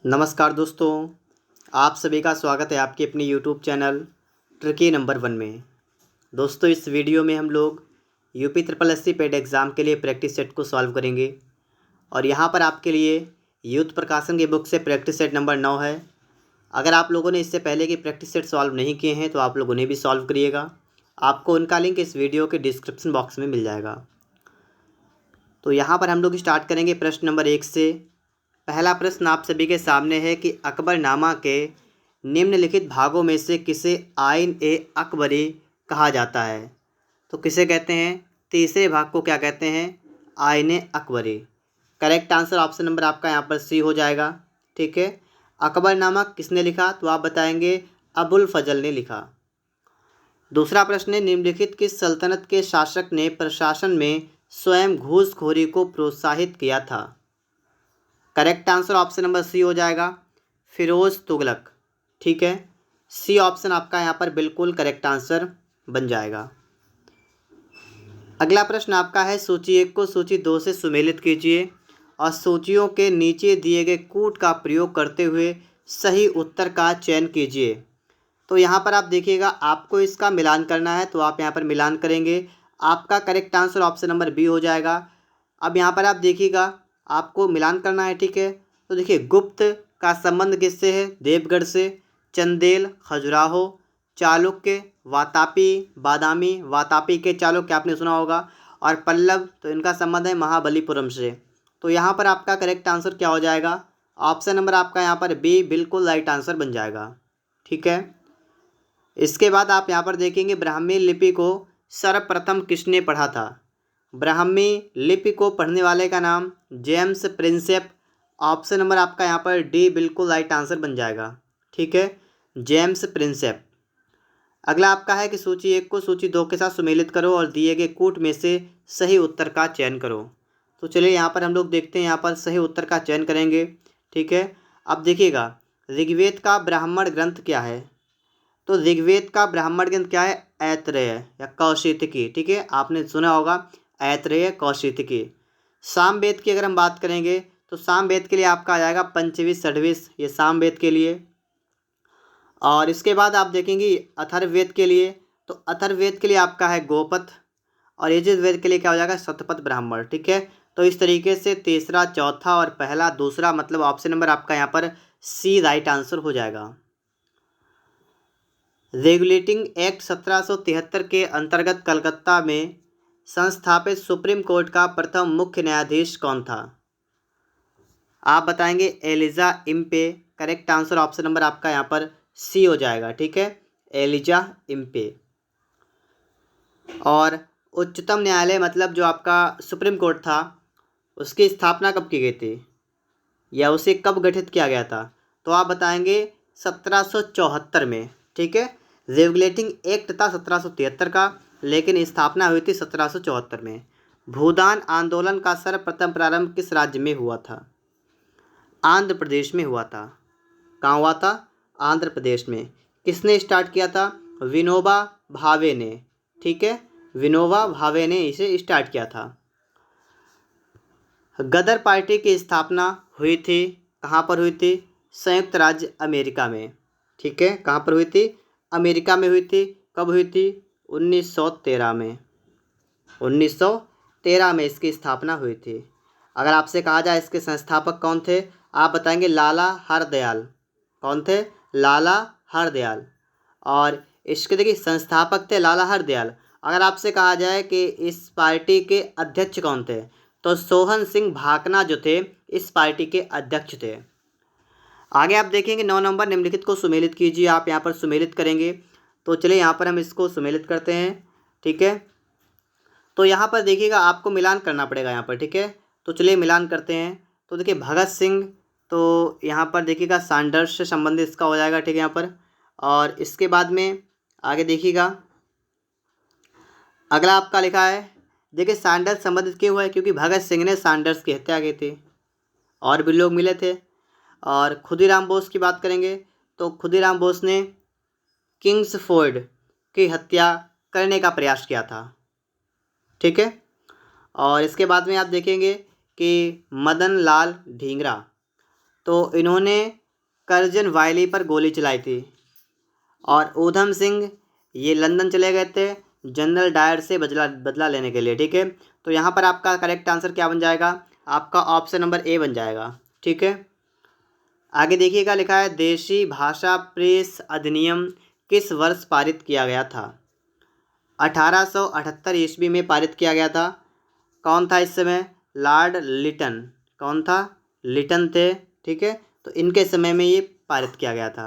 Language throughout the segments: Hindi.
नमस्कार दोस्तों, आप सभी का स्वागत है आपके अपने यूट्यूब चैनल ट्रिकी नंबर 1 में। दोस्तों, इस वीडियो में हम लोग UP triple SC paid exam के लिए प्रैक्टिस सेट को सॉल्व करेंगे और यहाँ पर आपके लिए यूथ प्रकाशन की बुक से प्रैक्टिस सेट नंबर 9 है। अगर आप लोगों ने इससे पहले की प्रैक्टिस सेट सॉल्व नहीं किए हैं तो आप लोग उन्हें भी सॉल्व करिएगा। आपको उनका लिंक इस वीडियो के डिस्क्रिप्शन बॉक्स में मिल जाएगा। तो यहाँ पर हम लोग स्टार्ट करेंगे प्रश्न नंबर 1 से। पहला प्रश्न आप सभी के सामने है कि अकबरनामा के निम्नलिखित भागों में से किसे आइन ए अकबरी कहा जाता है? तो किसे कहते हैं? तीसरे भाग को क्या कहते हैं? Ain e Akbari. Correct answer option number आपका यहाँ पर सी हो जाएगा। ठीक है। अकबरनामा किसने लिखा? तो आप बताएंगे अबुल फजल ने लिखा। दूसरा प्रश्न है, निम्नलिखित किस सल्तनत के शासक ने प्रशासन में स्वयं घूसखोरी को प्रोत्साहित किया था? Correct answer option number C हो जाएगा, फिरोज तुगलक। ठीक है, सी ऑप्शन आपका यहाँ पर बिल्कुल करेक्ट आंसर बन जाएगा। अगला प्रश्न आपका है, सूची 1 को सूची 2 से सुमेलित कीजिए और सूचियों के नीचे दिए गए कूट का प्रयोग करते हुए सही उत्तर का चयन कीजिए। तो यहाँ पर आप देखिएगा, आपको इसका मिलान करना है तो आप यहाँ पर मिलान करेंगे। आपका correct answer option number B हो जाएगा। अब यहाँ पर आप देखिएगा, आपको मिलान करना है। ठीक है, तो देखिए, गुप्त का संबंध किससे है? देवगढ़ से। चंदेल, खजुराहो, चालुक्य, वातापी, बादामी, वातापी के चालुक्य आपने सुना होगा, और पल्लव, तो इनका संबंध है महाबलीपुरम से। तो यहाँ पर आपका करेक्ट आंसर क्या हो जाएगा? ऑप्शन नंबर आपका यहाँ पर बी बिल्कुल राइट आंसर बन जाएगा। ठीक है। इसके बाद आप यहाँ पर देखेंगे, ब्राह्मी लिपि को सर्वप्रथम किसने पढ़ा था? ब्राह्मी लिपि को पढ़ने वाले का नाम जेम्स प्रिंसेप। ऑप्शन नंबर आपका यहाँ पर डी बिल्कुल राइट आंसर बन जाएगा। ठीक है, जेम्स प्रिंसेप। अगला आपका है कि सूची 1 को सूची 2 के साथ सुमेलित करो और दिए गए कूट में से सही उत्तर का चयन करो। तो चलिए यहाँ पर हम लोग देखते हैं, यहाँ पर सही उत्तर का चयन करेंगे। ठीक है, अब देखिएगा, ऋग्वेद का ब्राह्मण ग्रंथ क्या है? तो ऋग्वेद का ब्राह्मण ग्रंथ क्या है? ऐत्रेय या कौशितकी। ठीक है, आपने सुना होगा ऐत्रेय, कौशितकी। सामवेद की अगर हम बात करेंगे तो सामवेद के लिए आपका आ जाएगा पंचविश षड्विश, ये सामवेद के लिए। और इसके बाद आप देखेंगे अथर्ववेद के लिए, तो अथर्ववेद के लिए आपका है गोपथ, और यजुर्वेद के लिए क्या हो जाएगा? शतपथ ब्राह्मण। ठीक है, तो इस तरीके से तीसरा, चौथा और पहला, दूसरा, मतलब ऑप्शन नंबर आपका यहाँ पर सी राइट आंसर हो जाएगा। रेगुलेटिंग एक्ट 1773 के अंतर्गत कलकत्ता में संस्थापित सुप्रीम कोर्ट का प्रथम मुख्य न्यायाधीश कौन था? आप बताएंगे Elijah Impey. Correct answer option number आपका यहाँ पर सी हो जाएगा। ठीक है, एलिजा इम्पे। और उच्चतम न्यायालय, मतलब जो आपका सुप्रीम कोर्ट था, उसकी स्थापना कब की गई थी या उसे कब गठित किया गया था? तो आप बताएंगे 1774 में। ठीक है, रेगुलेटिंग एक्ट था 1773 का, लेकिन स्थापना हुई थी 1774 में। भूदान आंदोलन का सर्वप्रथम प्रारंभ किस राज्य में हुआ था? आंध्र प्रदेश में हुआ था। कहाँ हुआ था? आंध्र प्रदेश में। किसने स्टार्ट किया था? विनोबा भावे ने। ठीक है, विनोबा भावे ने इसे स्टार्ट किया था। गदर पार्टी की स्थापना हुई थी, कहाँ पर हुई थी? संयुक्त राज्य अमेरिका में। ठीक है, कहाँ पर हुई थी? अमेरिका में हुई थी। कब हुई थी? 1913 में। 1913 में इसकी स्थापना हुई थी। अगर आपसे कहा जाए इसके संस्थापक कौन थे, आप बताएंगे लाला हरदयाल। कौन थे? लाला हरदयाल। और इसके देखिए संस्थापक थे लाला हरदयाल। अगर आपसे कहा जाए कि इस पार्टी के अध्यक्ष कौन थे, तो सोहन सिंह भाकना जो थे इस पार्टी के अध्यक्ष थे। आगे आप देखेंगे 9 नंबर, निम्नलिखित को सुमेलित कीजिए। आप यहाँ पर सुमेलित करेंगे, तो चलिए यहाँ पर हम इसको सुमेलित करते हैं। ठीक है, तो यहाँ पर देखिएगा, आपको मिलान करना पड़ेगा यहाँ पर। ठीक है, तो चलिए मिलान करते हैं। तो देखिए भगत सिंह, तो यहाँ पर देखिएगा सैंडर्स से संबंधित इसका हो जाएगा। ठीक है, यहाँ पर। और इसके बाद में आगे देखिएगा, अगला आपका लिखा है, देखिए सैंडर्स संबंधित क्यों हुआ है? क्योंकि भगत सिंह ने सैंडर्स की हत्या की थी, और भी लोग मिले थे। और खुदीराम बोस की बात करेंगे तो खुदीराम बोस ने किंग्सफोर्ड की हत्या करने का प्रयास किया था। ठीक है, और इसके बाद में आप देखेंगे कि मदन लाल ढींगरा, तो इन्होंने करजन वायली पर गोली चलाई थी। और ऊधम सिंह ये लंदन चले गए थे जनरल डायर से बदला लेने के लिए। ठीक है, तो यहाँ पर आपका करेक्ट आंसर क्या बन जाएगा? आपका ऑप्शन नंबर ए बन जाएगा। ठीक है, आगे देखिएगा, लिखा है देशी भाषा प्रेस अधिनियम किस वर्ष पारित किया गया था? 1878 ईस्वी में पारित किया गया था। कौन था इस समय? लॉर्ड लिटन। कौन था? लिटन थे। ठीक है, तो इनके समय में ये पारित किया गया था।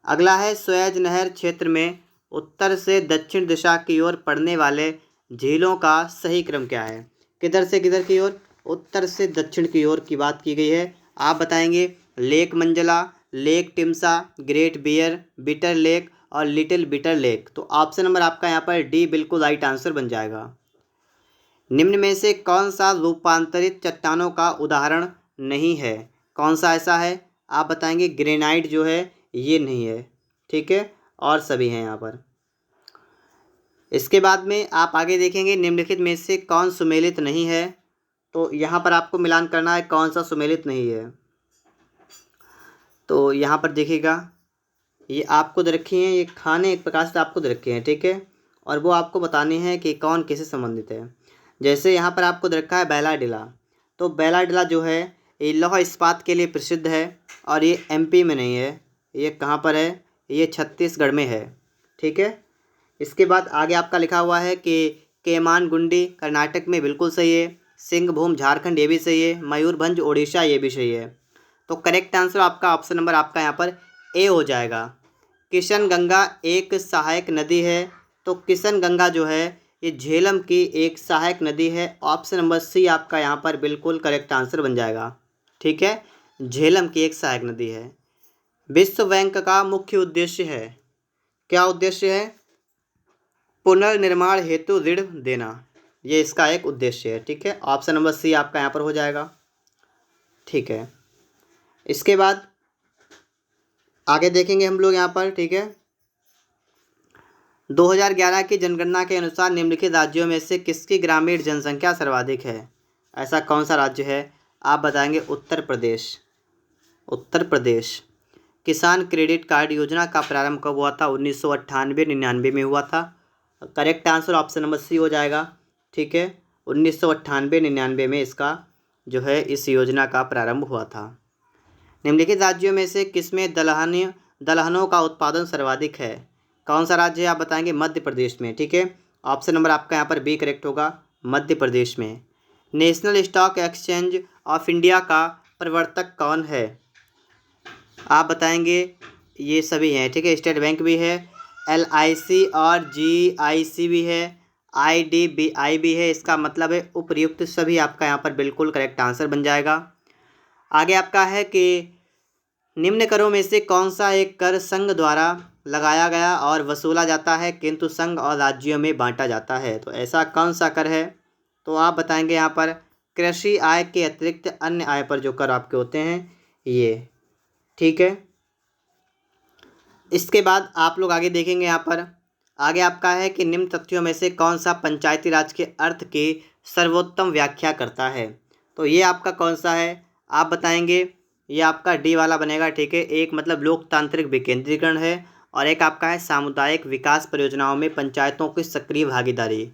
अगला है सुएज नहर क्षेत्र में उत्तर से दक्षिण दिशा की ओर पड़ने वाले झीलों का सही क्रम क्या है? किधर से किधर की ओर? उत्तर से दक्षिण की ओर की बात की गई है। आप बताएंगे Lake Manzala, Lake Timsah, Great Bitter, Bitter Lake और लिटिल बिटर लेक। तो ऑप्शन नंबर आपका यहाँ पर डी बिल्कुल राइट आंसर बन जाएगा। निम्न में से कौन सा रूपांतरित चट्टानों का उदाहरण नहीं है? कौन सा ऐसा है? आप बताएंगे ग्रेनाइट जो है ये नहीं है। ठीक है, और सभी हैं यहाँ पर। इसके बाद में आप आगे देखेंगे निम्नलिखित में से कौन सुमेलित नहीं है। तो यहाँ पर आपको मिलान करना है कौन सा सुमेलित नहीं है। तो यहाँ पर देखिएगा, ये आपको दे रखी हैं, ये खाने एक प्रकार से आपको दे रखे हैं। ठीक है, और वो आपको बताने हैं कि कौन किससे संबंधित है। जैसे यहाँ पर आपको दे रखा है बैलाडिला। तो बैलाडिला जो है ये लौह इस्पात के लिए प्रसिद्ध है और ये एमपी में नहीं है। ये कहाँ पर है? ये छत्तीसगढ़ में है। ठीक है, इसके बाद आगे आपका लिखा हुआ है कि केमानगुंडी कर्नाटक में बिल्कुल सही है। सिंहभूम झारखंड ये भी सही है। मयूरभंज उड़ीसा ये भी सही है। तो करेक्ट आंसर आपका ऑप्शन नंबर आपका यहाँ पर ए हो जाएगा। किशन गंगा एक सहायक नदी है। तो किशन गंगा जो है ये झेलम की एक सहायक नदी है। ऑप्शन नंबर सी आपका यहाँ पर बिल्कुल करेक्ट आंसर बन जाएगा। ठीक है, झेलम की एक सहायक नदी है। विश्व बैंक का मुख्य उद्देश्य है, क्या उद्देश्य है? पुनर्निर्माण हेतु ऋण देना, ये इसका एक उद्देश्य है। ठीक है, ऑप्शन नंबर सी आपका यहाँ पर हो जाएगा। ठीक है, इसके बाद आगे देखेंगे हम लोग यहाँ पर। ठीक है, 2011 की जनगणना के अनुसार निम्नलिखित राज्यों में से किसकी ग्रामीण जनसंख्या सर्वाधिक है? ऐसा कौन सा राज्य है? आप बताएंगे उत्तर प्रदेश। उत्तर प्रदेश। किसान क्रेडिट कार्ड योजना का प्रारंभ कब हुआ था? 1998-99 में हुआ था। Correct answer option number C हो जाएगा। ठीक है, 1998-99 में इसका जो है इस योजना का प्रारंभ हुआ था। निम्नलिखित राज्यों में से किसमें दलहनों का उत्पादन सर्वाधिक है? कौन सा राज्य है? आप बताएंगे मध्य प्रदेश में। ठीक है, ऑप्शन नंबर आपका यहाँ पर बी करेक्ट होगा, मध्य प्रदेश में। National stock exchange of India का प्रवर्तक कौन है? आप बताएंगे ये सभी हैं। ठीक है, स्टेट बैंक भी है, LIC और GIC भी है, IDBI भी है। इसका मतलब है उपयुक्त सभी आपका यहाँ पर बिल्कुल करेक्ट आंसर बन जाएगा। आगे आपका है कि निम्न करों में से कौन सा एक कर संघ द्वारा लगाया गया और वसूला जाता है किंतु संघ और राज्यों में बांटा जाता है? तो ऐसा कौन सा कर है? तो आप बताएंगे यहाँ पर कृषि आय के अतिरिक्त अन्य आय पर जो कर आपके होते हैं ये। ठीक है, इसके बाद आप लोग आगे देखेंगे यहाँ पर। आगे आपका है कि निम्न तथ्यों में से कौन सा पंचायती राज के अर्थ की सर्वोत्तम व्याख्या करता है? तो ये आपका कौन सा है? आप बताएंगे ये आपका डी वाला बनेगा। ठीक है, एक मतलब लोकतांत्रिक विकेंद्रीकरण है और एक आपका है सामुदायिक विकास परियोजनाओं में पंचायतों की सक्रिय भागीदारी।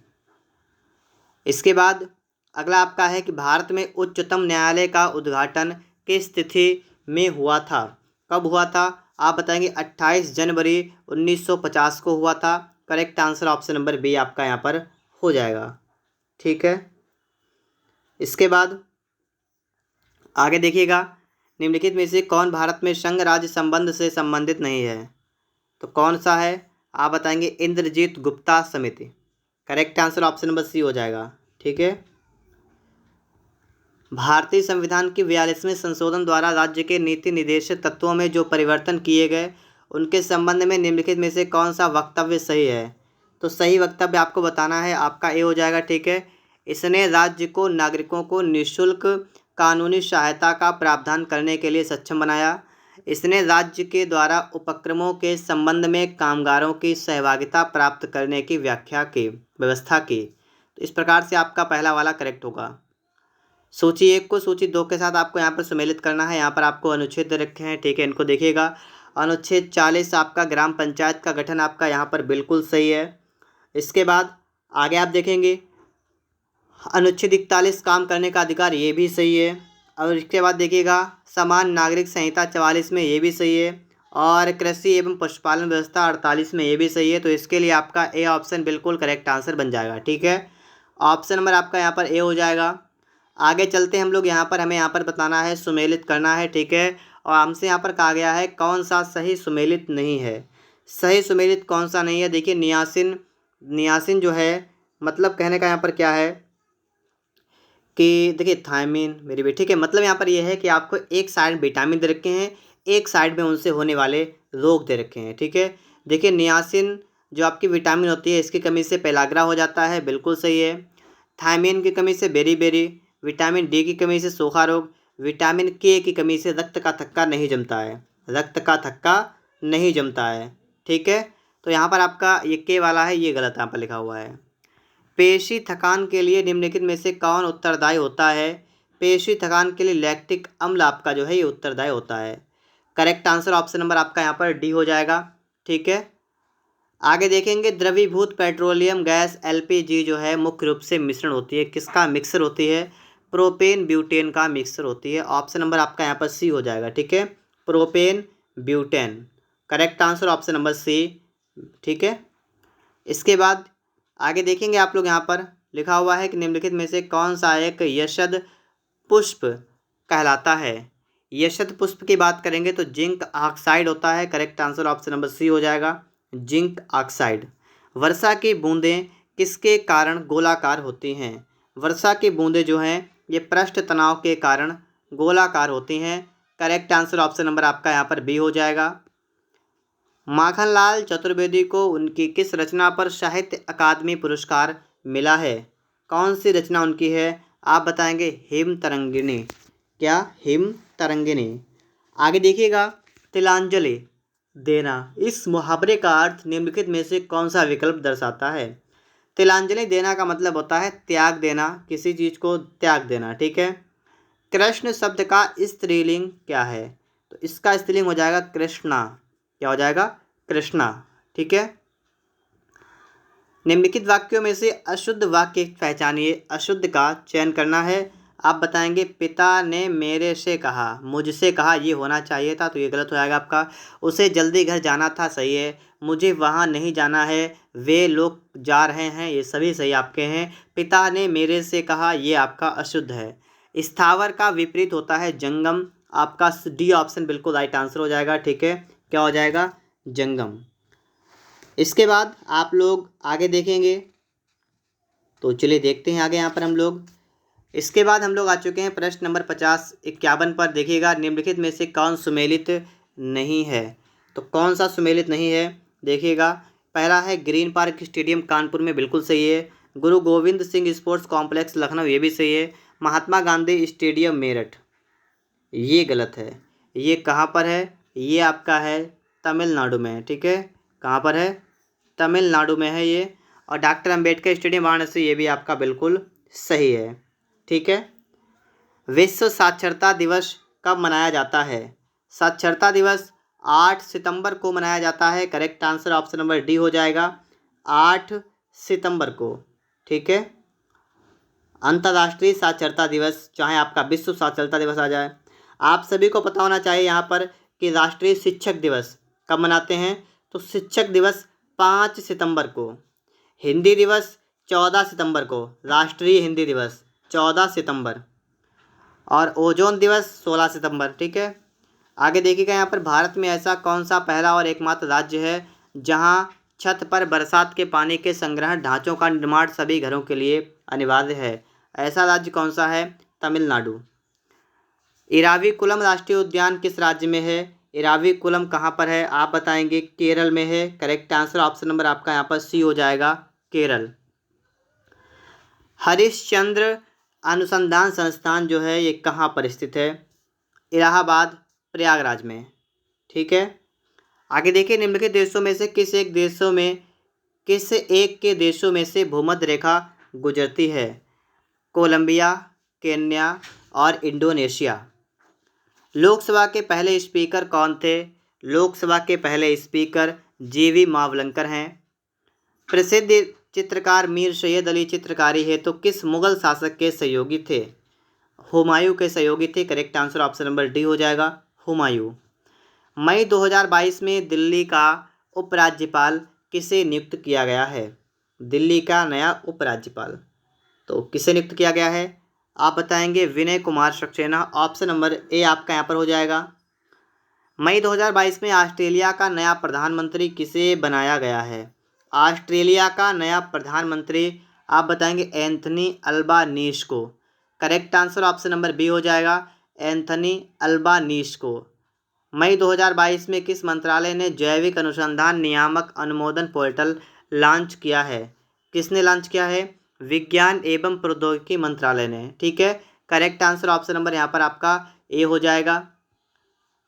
इसके बाद अगला आपका है कि भारत में उच्चतम न्यायालय का उद्घाटन किस तिथि में हुआ था? कब हुआ था? आप बताएंगे 28 जनवरी 1950 को हुआ था। Correct answer option number B आपका यहाँ पर हो जाएगा। ठीक है, इसके बाद आगे देखिएगा, निम्नलिखित में से कौन भारत में संघ राज्य संबंध से संबंधित नहीं है? तो कौन सा है? आप बताएंगे इंद्रजीत गुप्ता समिति। Correct answer option number C हो जाएगा। ठीक है, भारतीय संविधान की 42वें संशोधन द्वारा राज्य के नीति निर्देशक तत्वों में जो परिवर्तन किए गए उनके संबंध में निम्नलिखित में से कौन सा वक्तव्य सही है? तो सही वक्तव्य आपको बताना है, आपका ए हो जाएगा। ठीक है, इसने राज्य को नागरिकों को निःशुल्क कानूनी सहायता का प्रावधान करने के लिए सक्षम बनाया। इसने राज्य के द्वारा उपक्रमों के संबंध में कामगारों की सहभागिता प्राप्त करने की व्यवस्था की। तो इस प्रकार से आपका पहला वाला करेक्ट होगा। सूची 1 को सूची 2 के साथ आपको यहाँ पर सुमेलित करना है। यहाँ पर आपको अनुच्छेद दे रखे हैं, ठीक है, इनको देखिएगा। अनुच्छेद 40 आपका ग्राम पंचायत का गठन आपका यहाँ पर बिल्कुल सही है। इसके बाद आगे आप देखेंगे अनुच्छेद 41 काम करने का अधिकार, ये भी सही है। और इसके बाद देखिएगा समान नागरिक संहिता 44 में ये भी सही है। और कृषि एवं पशुपालन व्यवस्था 48 में ये भी सही है। तो इसके लिए आपका ए ऑप्शन बिल्कुल करेक्ट आंसर बन जाएगा, ठीक है। ऑप्शन नंबर आपका यहाँ पर ए हो जाएगा। आगे चलते हैं हम लोग, यहाँ पर हमें यहाँ पर बताना है, सुमेलित करना है, ठीक है। और हमसे यहाँ पर कहा गया है कौन सा सही सुमेलित नहीं है। सही सुमेलित कौन सा नहीं है, देखिए नियासिन, नियासिन जो है मतलब कहने का यहाँ पर क्या है कि देखिए थायमीन मेरी भी, ठीक है, मतलब यहाँ पर यह है कि आपको एक साइड विटामिन दे रखे हैं, एक साइड में उनसे होने वाले रोग दे रखे हैं, ठीक है। देखिए नियासिन जो आपकी विटामिन होती है, इसकी कमी से पेलाग्रा हो जाता है, बिल्कुल सही है। थायमीन की कमी से बेरी, विटामिन डी की कमी से सूखा रोग, विटामिन के की कमी से रक्त का थक्का नहीं जमता है, रक्त का थक्का नहीं जमता है, ठीक है। तो यहाँ पर आपका ये के वाला है, ये गलत यहाँ पर लिखा हुआ है। पेशी थकान के लिए निम्नलिखित में से कौन उत्तरदायी होता है। पेशी थकान के लिए लैक्टिक अम्ल आपका जो है ये उत्तरदायी होता है। करेक्ट आंसर ऑप्शन नंबर आपका यहाँ पर डी हो जाएगा, ठीक है। आगे देखेंगे द्रवीभूत पेट्रोलियम गैस एलपीजी जो है मुख्य रूप से मिश्रण होती है, किसका मिक्सर होती है, प्रोपेन ब्यूटेन का मिक्सर होती है। ऑप्शन नंबर आपका यहाँ पर सी हो जाएगा, ठीक है, propane butane. Correct answer option number C, ठीक है। इसके बाद आगे देखेंगे आप लोग, यहाँ पर लिखा हुआ है कि निम्नलिखित में से कौन सा एक यशद पुष्प कहलाता है। यशद पुष्प की बात करेंगे तो जिंक ऑक्साइड होता है। Correct answer option number C हो जाएगा, जिंक ऑक्साइड। वर्षा की बूंदें किसके कारण गोलाकार होती हैं। वर्षा की बूंदें जो हैं ये पृष्ठ तनाव के कारण गोलाकार होती हैं। करेक्ट आंसर ऑप्शन नंबर आपका यहाँ पर बी हो जाएगा। माखनलाल चतुर्वेदी को उनकी किस रचना पर साहित्य अकादमी पुरस्कार मिला है। कौन सी रचना उनकी है, आप बताएंगे हिम तरंगिणी। क्या, हिम तरंगिणी। आगे देखिएगा तिलांजलि देना, इस मुहावरे का अर्थ निम्नलिखित में से कौन सा विकल्प दर्शाता है। तिलांजलि देना का मतलब होता है त्याग देना, किसी चीज़ को त्याग देना, ठीक है। कृष्ण शब्द का स्त्रीलिंग क्या है, तो इसका स्त्रीलिंग हो जाएगा कृष्णा। क्या हो जाएगा, कृष्णा, ठीक है। निम्नलिखित वाक्यों में से अशुद्ध वाक्य पहचानिए, अशुद्ध का चयन करना है। आप बताएंगे पिता ने मेरे से कहा, मुझसे कहा, ये होना चाहिए था, तो ये गलत हो जाएगा आपका। उसे जल्दी घर जाना था, सही है। मुझे वहाँ नहीं जाना है, वे लोग जा रहे हैं, ये सभी सही आपके हैं। पिता ने मेरे से कहा, ये आपका अशुद्ध है। स्थावर का विपरीत होता है जंगम, आपका डी ऑप्शन बिल्कुल राइट आंसर हो जाएगा, ठीक है। क्या हो जाएगा, जंगम। इसके बाद आप लोग आगे देखेंगे, तो चलिए देखते हैं आगे यहाँ पर हम लोग। इसके बाद हम लोग आ चुके हैं प्रश्न नंबर 50-51 पर। देखिएगा निम्नलिखित में से कौन सुमेलित नहीं है, तो कौन सा सुमेलित नहीं है, देखिएगा। पहला है ग्रीन पार्क स्टेडियम कानपुर में, बिल्कुल सही है। गुरु गोविंद सिंह स्पोर्ट्स कॉम्प्लेक्स लखनऊ, ये भी सही है। महात्मा गांधी स्टेडियम मेरठ, ये गलत है। ये कहाँ पर है, ये आपका है तमिलनाडु में, ठीक है। कहाँ पर है, तमिलनाडु में है ये। और डॉक्टर अंबेडकर स्टेडियम वाराणसी, ये भी आपका बिल्कुल सही है, ठीक है। विश्व साक्षरता दिवस कब मनाया जाता है। साक्षरता दिवस 8 सितंबर को मनाया जाता है। Correct answer option number D हो जाएगा, 8 सितंबर को, ठीक है। अंतर्राष्ट्रीय साक्षरता दिवस, चाहे आपका विश्व साक्षरता दिवस आ जाए। आप सभी को पता होना चाहिए यहाँ पर कि राष्ट्रीय शिक्षक दिवस कब मनाते हैं, तो शिक्षक दिवस 5 सितंबर को। हिंदी दिवस 14 सितंबर को, राष्ट्रीय हिंदी दिवस 14 सितंबर। और ओजोन दिवस 16 सितंबर, ठीक है। आगे देखिएगा यहाँ पर भारत में ऐसा कौन सा पहला और एकमात्र राज्य है जहाँ छत पर बरसात के पानी के संग्रहण ढांचों का निर्माण सभी घरों के लिए अनिवार्य है। ऐसा राज्य कौन सा है, तमिलनाडु। इराविकुलम राष्ट्रीय उद्यान किस राज्य में है। इराविकुलम कहाँ पर है, आप बताएंगे केरल में है। करेक्ट आंसर ऑप्शन नंबर आपका यहाँ पर सी हो जाएगा, केरल। हरिश्चंद्र अनुसंधान संस्थान जो है ये कहाँ पर स्थित है, इलाहाबाद प्रयागराज में, ठीक है। आगे देखिए निम्नलिखित देशों में से किस एक के देशों में से भूमध्य रेखा गुजरती है। कोलंबिया, केन्या और इंडोनेशिया। लोकसभा के पहले स्पीकर कौन थे? लोकसभा के पहले स्पीकर जीवी मावलंकर हैं। प्रसिद्ध चित्रकार मीर सैयद अली चित्रकारी हेतु किस मुगल शासक के सहयोगी थे? हुमायूं के सहयोगी थे। Correct answer option number D हो जाएगा, हुमायूं। मई 2022 में दिल्ली का उपराज्यपाल किसे नियुक्त किया गया है? दिल्ली का नया उपराज्यपाल तो किसे नियुक्त किया गया है? आप बताएंगे Vinay Kumar Saxena. Option number A आपका यहाँ पर हो जाएगा। मई 2022 में ऑस्ट्रेलिया का नया प्रधानमंत्री किसे बनाया गया है? ऑस्ट्रेलिया का नया प्रधानमंत्री आप बताएंगे एंथनी अल्बानीज को। Correct answer option number B हो जाएगा, एंथनी अल्बानीज को। मई 2022 में किस मंत्रालय ने जैविक अनुसंधान नियामक अनुमोदन पोर्टल लॉन्च किया है? किसने लॉन्च किया है? विज्ञान एवं प्रौद्योगिकी मंत्रालय ने। ठीक है, करेक्ट आंसर ऑप्शन नंबर यहाँ पर आपका ए हो जाएगा।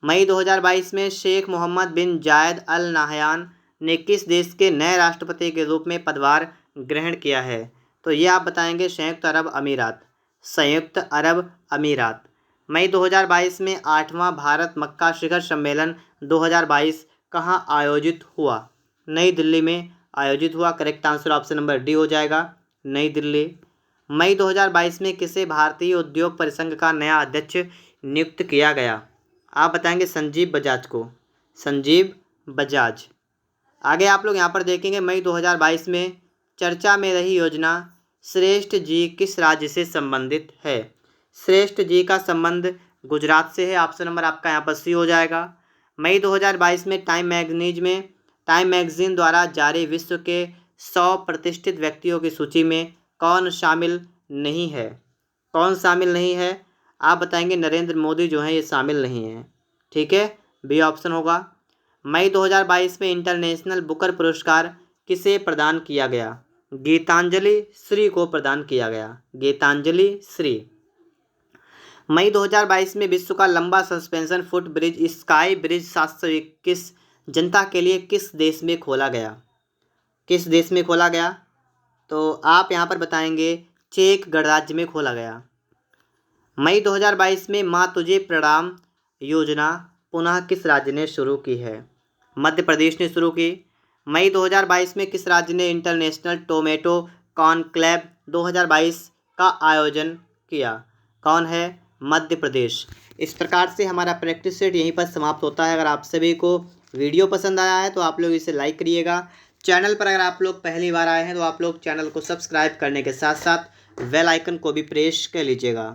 मई 2022 में शेख मोहम्मद बिन जायद अल नाहयान ने किस देश के नए राष्ट्रपति के रूप में पदभार ग्रहण किया है? तो ये आप बताएंगे संयुक्त अरब अमीरात। संयुक्त अरब अमीरात। मई 2022 में 8वां भारत मक्का शिखर सम्मेलन 2022 कहाँ आयोजित हुआ? नई दिल्ली में आयोजित हुआ। Correct answer option number D हो जाएगा, नई दिल्ली। मई 2022 में किसे भारतीय उद्योग परिसंघ का नया अध्यक्ष नियुक्त किया गया? आप बताएंगे संजीव बजाज को। संजीव बजाज। आगे आप लोग यहाँ पर देखेंगे मई 2022 में चर्चा में रही योजना श्रेष्ठ जी किस राज्य से संबंधित है? श्रेष्ठ जी का संबंध गुजरात से है। ऑप्शन नंबर आपका यहाँ पर सी हो जाएगा। मई 2022 में टाइम मैगजीन द्वारा जारी विश्व के 100 प्रतिष्ठित व्यक्तियों की सूची में कौन शामिल नहीं है? कौन शामिल नहीं है? आप बताएंगे नरेंद्र मोदी जो है ये शामिल नहीं है। ठीक है, बी ऑप्शन होगा। मई 2022 में इंटरनेशनल बुकर पुरस्कार किसे प्रदान किया गया? गीतांजलि श्री को प्रदान किया गया। गीतांजलि श्री। मई 2022 में विश्व का लंबा suspension foot bridge sky bridge 721 जनता के लिए किस देश में खोला गया? किस देश में खोला गया? तो आप यहाँ पर बताएंगे चेक गणराज्य में खोला गया। मई 2022 में माँ तुझे प्रणाम योजना पुनः किस राज्य ने शुरू की है? मध्य प्रदेश ने शुरू की। मई 2022 में किस राज्य ने इंटरनेशनल टोमेटो कॉन्क्लेव 2022 का आयोजन किया? कौन है? मध्य प्रदेश। इस प्रकार से हमारा प्रैक्टिस सेट यहीं पर समाप्त होता है। अगर आप सभी को वीडियो पसंद आया है तो आप लोग इसे लाइक करिएगा। चैनल पर अगर आप लोग पहली बार आए हैं तो आप लोग चैनल को सब्सक्राइब करने के साथ साथ बेल आइकन को भी प्रेस कर लीजिएगा।